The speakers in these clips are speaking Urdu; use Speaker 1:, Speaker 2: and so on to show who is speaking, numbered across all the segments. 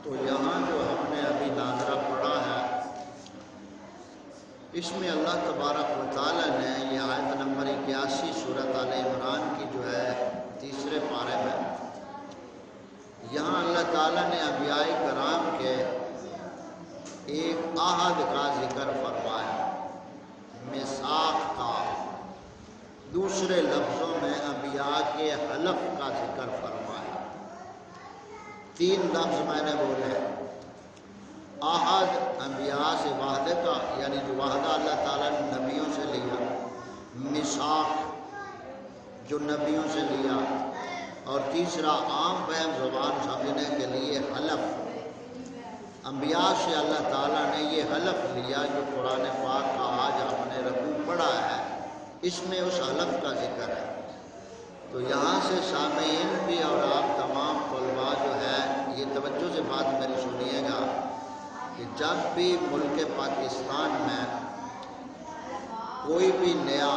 Speaker 1: تو یہاں جو ہم نے ابھی ناظرہ پڑھا ہے، اس میں اللہ تبارک و تعالیٰ نے یہ آیت نمبر 81 سورۃ آل عمران کی جو ہے تیسرے پارے میں، یہاں اللہ تعالیٰ نے انبیاء کرام کے ایک عہد کا ذکر فرمایا، میثاق کا، دوسرے لفظوں میں انبیاء کے حلف کا ذکر فرمایا۔ تین لفظ میں نے بولے، عہد انبیاء سے وعدے کا، یعنی جو وعدہ اللہ تعالیٰ نے نبیوں سے لیا، میثاق جو نبیوں سے لیا، اور تیسرا عام فہم زبان سمجھنے کے لیے حلف۔ انبیاء سے اللہ تعالیٰ نے یہ حلف لیا جو قرآن پاک کا آج ہم نے رکوع پڑھا ہے، اس میں اس حلف کا ذکر ہے۔ تو یہاں سے سامعین بھی اور آپ تمام طلباء جو ہے یہ توجہ سے بات میری سنیے گا کہ جب بھی ملک پاکستان میں کوئی بھی نیا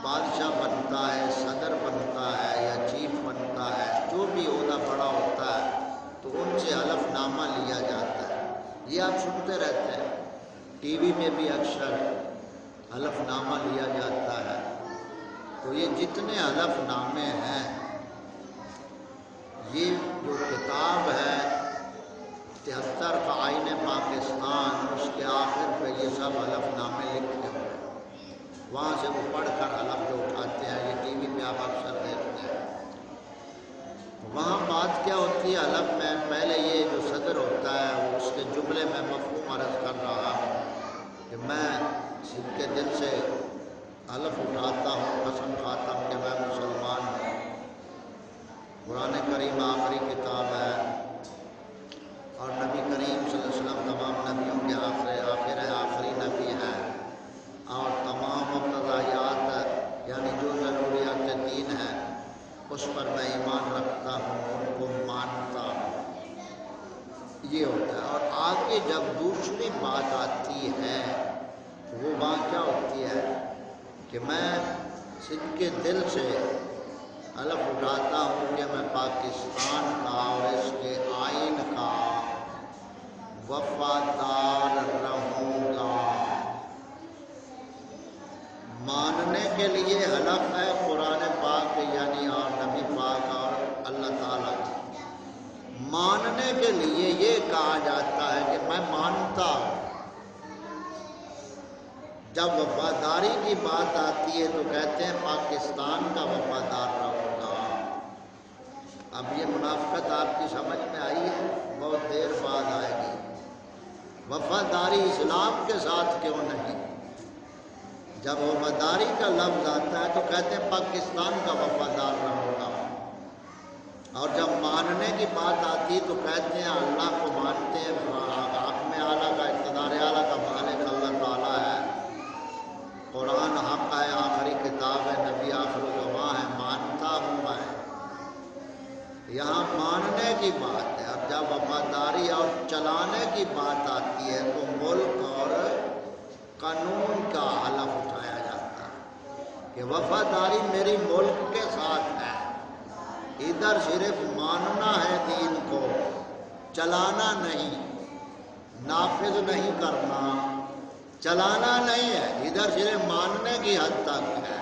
Speaker 1: بادشاہ بنتا ہے، صدر بنتا ہے یا چیف بنتا ہے، جو بھی عہدہ بڑا ہوتا ہے تو ان سے حلف نامہ لیا جاتا ہے۔ یہ آپ سنتے رہتے ہیں، ٹی وی میں بھی اکثر حلف نامہ لیا جاتا ہے۔ تو یہ جتنے حلف نامے ہیں، یہ جو کتاب ہے 73 کا آئین پاکستان، اس کے آخر پہ یہ سب حلف نامے لکھے ہوئے ہیں، وہاں سے وہ پڑھ کر حلف جو اٹھاتے ہیں، یہ ٹی وی پہ آپ اکثر دیکھتے ہیں۔ وہاں بات کیا ہوتی ہے حلف میں؟ پہلے یہ جو صدر ہوتا ہے وہ اس کے جملے میں مفہوم عرض کر رہا کہ میں سن کے دل سے حلف اٹھاتا ہوں، قسم کھاتا ہوں کہ میں مسلمان ہوں۔ قرآن کریم آخری کتاب ہے اور نبی کریم صلی اللہ علیہ وسلم تمام نبیوں کے آخری نبی ہے، اور تمام مقتضیات یعنی جو ضروریات دین ہے اس پر میں ایمان رکھتا ہوں، ان کو مانتا ہوں، یہ ہوتا ہے۔ اور آگے جب دوسری بات آتی ہے وہ بات کیا ہوتی ہے کہ میں صدق دل سے حلف اٹھاتا ہوں کہ میں پاکستان کا اور اس کے آئین کا وفادار رہوں گا۔ ماننے کے لیے حلف ہے قرآن پاک یعنی اور نبی پاک اور اللہ تعالیٰ۔ ماننے کے لیے یہ کہا جاتا ہے کہ میں مانتا ہوں۔ جب وفاداری کی بات آتی ہے تو کہتے ہیں پاکستان کا وفادار رہوں گا۔ اب یہ منافقت آپ کی سمجھ میں آئی ہے؟ بہت دیر بعد آئے گی۔ وفاداری اسلام کے ساتھ کیوں نہیں؟ جب وفاداری کا لفظ آتا ہے تو کہتے ہیں پاکستان کا وفادار رہوں گا، اور جب ماننے کی بات آتی ہے تو کہتے ہیں اللہ کو مانتے ہیں، حکم اعلیٰ کا، اقتدار اعلیٰ کا مالک اللہ تعالیٰ ہے، قرآن حق ہے، آخری کتاب ہے، نبی آخر الزماں ہے، مانتا ہوں میں۔ یہاں ماننے کی بات ہے۔ اب جب وفاداری اور چلانے کی بات آتی ہے تو ملک اور قانون کا حلف اٹھایا جاتا ہے کہ وفاداری میری ملک کے ساتھ ہے، ادھر صرف ماننا ہے دین کو، چلانا نہیں، نافذ نہیں کرنا، چلانا نہیں ہے، ادھر صرف ماننے کی حد تک ہے،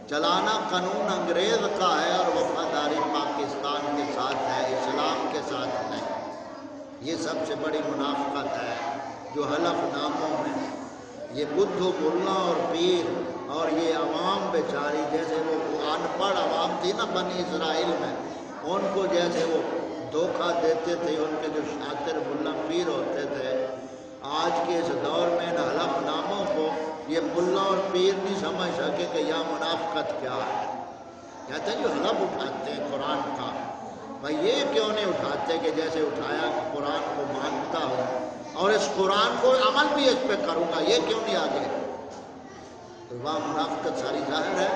Speaker 1: چلانا قانون انگریز کا ہے اور وفاداری پاکستان کے ساتھ ہے، اسلام کے ساتھ نہیں۔ یہ سب سے بڑی منافقت ہے جو حلف ناموں میں یہ بدھو ملا اور پیر اور یہ عوام بیچاری، جیسے وہ ان پڑھ عوام تھی نا بنی اسرائیل میں، ان کو جیسے وہ دھوکہ دیتے تھے، ان کے جو شاطر ملا پیر ہوتے تھے، آج کے اس دور میں ان حلف ناموں کو یہ ملا اور پیر نہیں سمجھ سکے کہ یہ منافقت کیا ہے۔ کہتے ہیں جو حلف اٹھاتے ہیں قرآن کا، بھائی یہ کیوں نہیں اٹھاتے کہ جیسے اٹھایا کہ قرآن کو مانتا ہوں اور اس قرآن کو عمل بھی اس پہ کروں گا، یہ کیوں نہیں آگے؟ تو وہاں منافقت ساری ظاہر ہے۔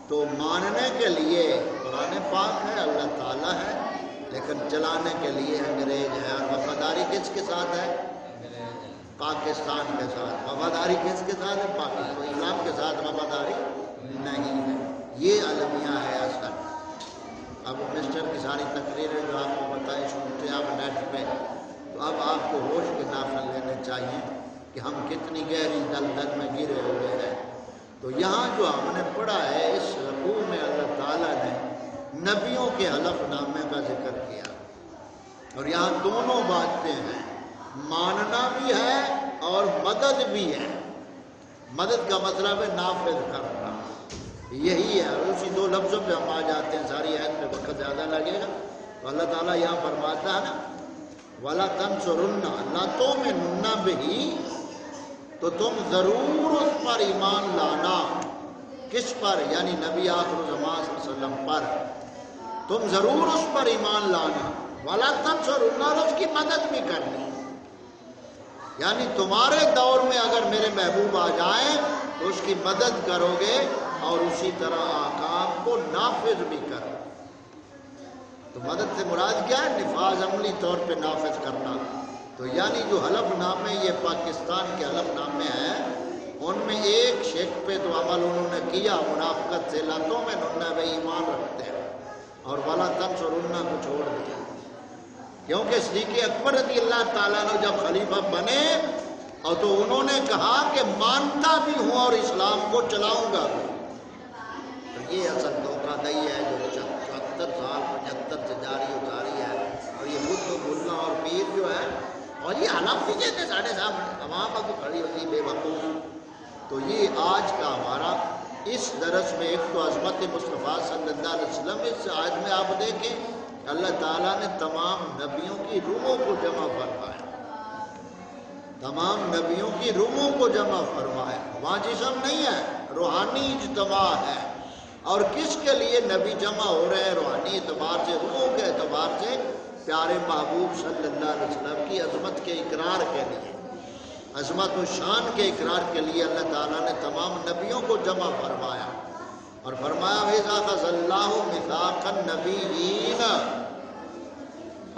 Speaker 1: تو ماننے کے لیے قرآن پاک ہے، اللہ تعالیٰ ہے، لیکن چلانے کے لیے انگریز ہے۔ اور وفاداری کس کے ساتھ ہے؟ پاکستان کے ساتھ۔ وفاداری کس کے ساتھ ہے؟ پاکستان، اسلام کے ساتھ وفاداری نہیں ہے۔ یہ المیہ ہے اصل۔ اب مسٹر کی ساری تقریریں جو آپ کو بتائی سنتے ہیں آپ نیٹ پہ، کہ ہم کتنی گہری دلدل میں گرے ہوئے ہیں۔ تو یہاں جو ہم نے پڑھا ہے اس رکوع میں اللہ تعالیٰ نے نبیوں کے حلف نامے کا ذکر کیا، اور یہاں دونوں باتیں ہیں، ماننا بھی ہے اور مدد بھی ہے۔ مدد کا مطلب ہے نافذ کرنا، یہی ہے۔ اور اسی دو لفظوں پہ ہم آ جاتے ہیں، ساری آیت میں وقت زیادہ لگے گا۔ تو اللہ تعالیٰ یہاں فرماتا ہے نا وَلَا تَنْصُرُنَّ لَا تُؤْمِنُنَّ بِهِ، تو تم ضرور اس پر ایمان لانا۔ کس پر؟ یعنی نبی آخر الزمان صلی اللہ علیہ وسلم پر تم ضرور اس پر ایمان لانا۔ وَلَا تَنْصُرُنَّ، اور اس کی مدد بھی کرنی، یعنی تمہارے دور میں اگر میرے محبوب آ جائیں تو اس کی مدد کرو گے اور اسی طرح احکام کو نافذ بھی کرو۔ تو مدد سے مراد کیا ہے؟ نفاذ، عملی طور پہ نافذ کرنا۔ تو یعنی جو حلف نامے یہ پاکستان کے حلف نامے ہیں، ان میں ایک شک پہ تو عمل انہوں نے کیا منافقت سے، لاتوں میں ننہ بھائی ایمان رکھتے ہیں، اور وَلَا تَنْصُرُنَّ کو چھوڑ دیا، کیونکہ صدیق اکبر رضی اللہ تعالیٰ عنہ جب خلیفہ بنے اور تو انہوں نے کہا کہ مانتا بھی ہوں اور اسلام کو چلاؤں گا بھی۔ تو یہ اصل دھوکہ دہی ہے جو 74 سال 75 سے جاری و ساری ہے، اور یہ بدھ ملا اور پیر جو ہے، اور یہ حلف بھی دیتے ساڑھے سامنے عوام کو کھڑی ہوتی بے وقوف۔ تو یہ آج کا ہمارا اس درس میں ایک تو عظمت مصطفیٰ صلی اللہ علیہ وسلم، اس آیت میں آپ دیکھیں اللہ تعالیٰ نے تمام نبیوں کی روحوں کو جمع فرمایا، تمام نبیوں کی روحوں کو جمع فرمایا۔ وہاں جسم نہیں ہے، روحانی اجتماع ہے۔ اور کس کے لیے نبی جمع ہو رہے ہیں؟ روحانی اعتبار سے، روحوں کے اعتبار سے پیارے محبوب صلی اللہ علیہ وسلم کی عظمت کے اقرار کے لیے، عظمت و شان کے اقرار کے لیے اللہ تعالیٰ نے تمام نبیوں کو جمع فرمایا، اور فرمایا وَإِذَا أَخَذَ اللَّهُ مِيثَاقَ النَّبِيِّينَ،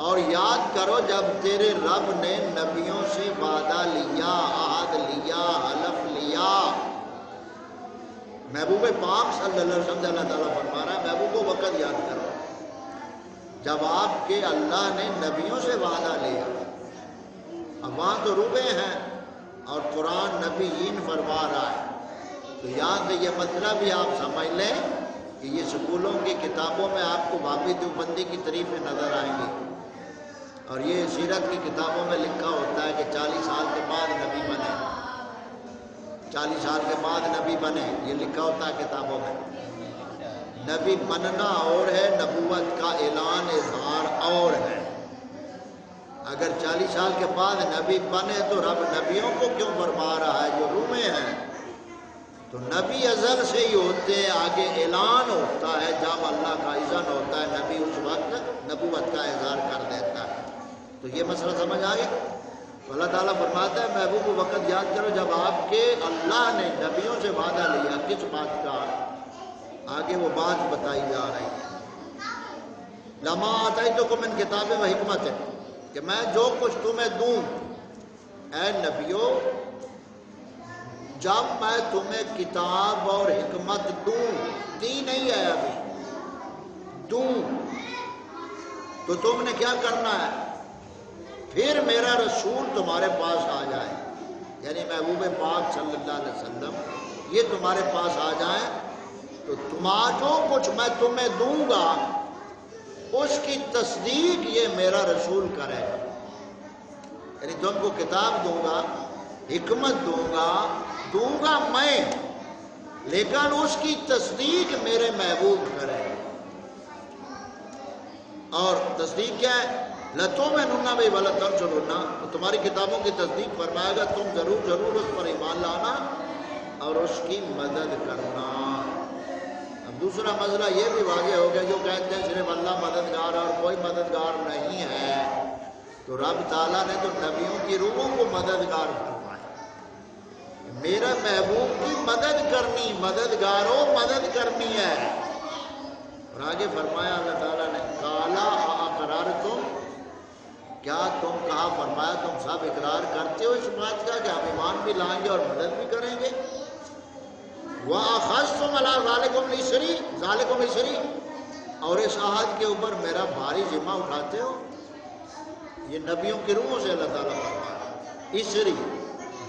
Speaker 1: اور یاد کرو جب تیرے رب نے نبیوں سے وعدہ لیا، عہد لیا، حلف لیا۔ محبوب پاک صلی اللہ علیہ وسلم اللہ تعالیٰ فرما رہا ہے محبوب کو وقت یاد کرو جب آپ کے اللہ نے نبیوں سے وعدہ لیا۔ اب وہاں تو روحیں ہیں اور قرآن نبیین فرما رہا ہے، تو یہاں سے یہ مطلب بھی آپ سمجھ لیں کہ یہ سکولوں کی کتابوں میں آپ کو بابی دیوبندی کی طریقے نظر آئیں گے، اور یہ سیرت کی کتابوں میں لکھا ہوتا ہے کہ 40 سال کے بعد نبی بنے، 40 سال کے بعد نبی بنے، یہ لکھا ہوتا ہے کتابوں میں۔ نبی بننا اور ہے، نبوت کا اعلان اظہار اور ہے۔ اگر 40 سال کے بعد نبی بنے تو رب نبیوں کو کیوں فرما رہا ہے جو روحیں ہیں؟ تو نبی ازل سے ہی ہوتے ہیں، آگے اعلان ہوتا ہے جب اللہ کا اذن ہوتا ہے، نبی اس وقت نبوت کا اظہار کر دیتا ہے۔ تو یہ مسئلہ سمجھ آ گیا؟ تو اللہ تعالیٰ فرماتا ہے محبوب کو وقت یاد کرو جب آپ کے اللہ نے نبیوں سے وعدہ لیا، کس بات کا؟ آگے وہ بات بتائی جا رہی ہے، لما آتیتکم من کتاب و حکمت، کہ میں جو کچھ تمہیں دوں اے نبیوں، جب میں تمہیں کتاب اور حکمت دوں، دی نہیں ہے ابھی، دوں تو تم نے کیا کرنا ہے؟ پھر میرا رسول تمہارے پاس آ جائے، یعنی محبوب پاک صلی اللہ علیہ وسلم یہ تمہارے پاس آ جائیں تو تمہارا جو کچھ میں تمہیں دوں گا اس کی تصدیق یہ میرا رسول کرے گا۔ یعنی تم کو کتاب دوں گا، حکمت دوں گا میں، لیکن اس کی تصدیق میرے محبوب کرے گا۔ اور تصدیق کیا ہے؟ لَتُؤْمِنُنَّ بِهِ وَلَا تَنْصُرُنَّ، تو تمہاری کتابوں کی تصدیق فرمائے گا، تم ضرور اس پر ایمان لانا اور اس کی مدد کرنا۔ اب دوسرا مسئلہ یہ بھی واضح ہو گیا، جو کہتے ہیں صرف اللہ مددگار اور کوئی مددگار نہیں ہے، تو رب تعالیٰ نے تو نبیوں کی روحوں کو مددگار فرمایا، میرا محبوب کی مدد کرنی، مددگاروں مدد کرنی ہے۔ اور آگے فرمایا اللہ تعالیٰ نے کالا اقررتم، کیا تم کہا فرمایا تم سب اقرار کرتے ہو اس بات کا کہ ہم ایمان بھی لائیں گے اور مدد بھی کریں گے؟ وَأَخَذْتُمْ عَلَىٰ ذَلِكُمْ إِصْرِي، اور اس عہد کے اوپر میرا بھاری ذمہ اٹھاتے ہو۔ یہ نبیوں کی روحوں سے اللہ تعالیٰ فرما رہا ہے، اسری